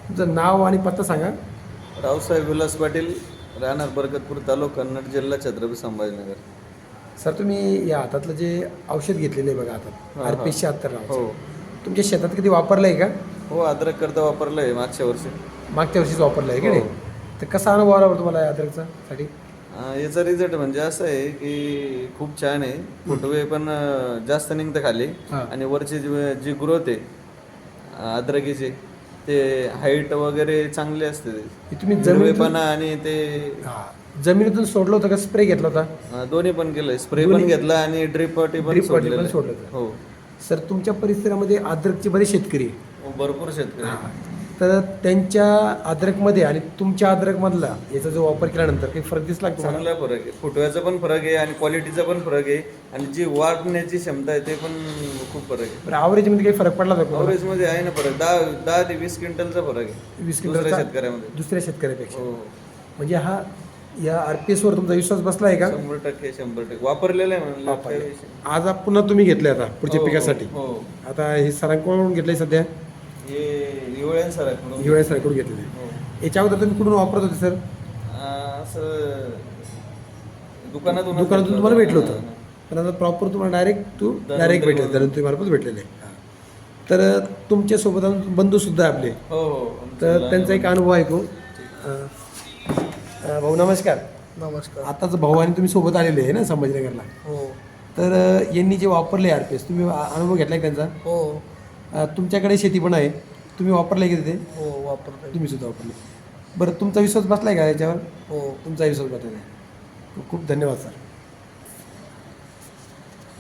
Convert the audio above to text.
तुमचं नाव आणि पत्ता सांगा. रावसाहेब विलास पाटील, राहणार बरकतपूर तालुका कन्नड, जिल्हा छत्रपती संभाजीनगर. सर तुम्ही या हातातलं जे औषध घेतलेलं आहे बघा हातात, हां हां. RP76 हो नावाचं, तुमच्या शेतात कधी वापरलं आहे का? हो, अद्रक करता वापरलं आहे मागच्या वर्षी. मागच्या वर्षीच वापरलं आहे की हो. नाही? तर कसा अनुभव आला बरं तुम्हाला या अद्रकचा साठी? याचा रिझल्ट म्हणजे असं आहे की खूप छान आहे. फुटवे पण जास्त निघतं खाली हां. आणि वरची जी ग्रोथ आहे अद्रकीची, ते हाईट वगैरे चांगली असते. हे तुम्ही हिरवेपणा आणि ते जमिनीतून सोडलं होतं का स्प्रे घेतला होता? दोन्ही पण केलंय. स्प्रे पण दोन्ही? घेतला आणि ड्रिप वाटी पण ड्रीप वाटी सोडलेलं पण आहे. सोडलं होतं. हो सर तुमच्या परिसरामध्ये अद्रकचे बरेच शेतकरी आहे. हो, भरपूर शेतकरी आहे. तर त्यांच्या अद्रकमध्ये आणि तुमच्या अद्रकमधला याचा जो वापर केल्यानंतर काही फरक दिसला का तुम्हाला? चांगला फरक आहे. फुटव्याचा पण फरक आहे आणि क्वालिटीचा पण फरक आहे आणि जी वाढण्याची क्षमता आहे ते पण खूप फरक आहे. बरं ॲव्हरेजमध्ये काही फरक पडला होता का? ॲव्हरेजमध्ये आहे ना फरक. 10 ते 20 क्विंटलचा फरक आहे 20 दुसऱ्या किलोचा शेतकऱ्यामध्ये. दुसऱ्या शेतकऱ्यापेक्षा. हो, म्हणजे हा या RPSवर तुमचा विश्वास बसला आहे का? 100% वापरलेलं आहे म्हणून वापरले. काही विषय नाही. आज पुन्हा तुम्ही घेतले आता पुढच्या हो, पिकासाठी. हो. आता हे सरांकडून घेतलंय सध्या, हे हिवाळ्यान सर आहे. हिवाळ्या सरांकडून घेतलेलं आहे. हो. याच्या अगोदर तुम्ही कुठून वापरत होते सर? असं दुकानातून तुम्हाला भेटलं होतं, पण आता प्रॉपर तुम्हाला डायरेक्ट भेटलं, धनंजय मार्फत भेटलेलं आहे. तर तुमच्यासोबत अजून बंधूसुद्धा आहे आपले, हो हो. तर त्यांचा एक अनुभव ऐकू. भाऊ नमस्कार. नमस्कार. आताच भाऊ आणि तुम्ही सोबत आलेले आहे ना संभाजीनगरला. हो तर यांनी जे वापरले RPS, तुम्ही अनुभव घेतलाय का त्यांचा? हो तुमच्याकडे शेती पण आहे, तुम्ही वापरले की तिथे? हो वापरतो. तुम्ही सुद्धा वापरले. बरं तुमचा विश्वास बसलाय का याच्यावर? हो. तुमचा विश्वास बसलाय. खूप धन्यवाद सर.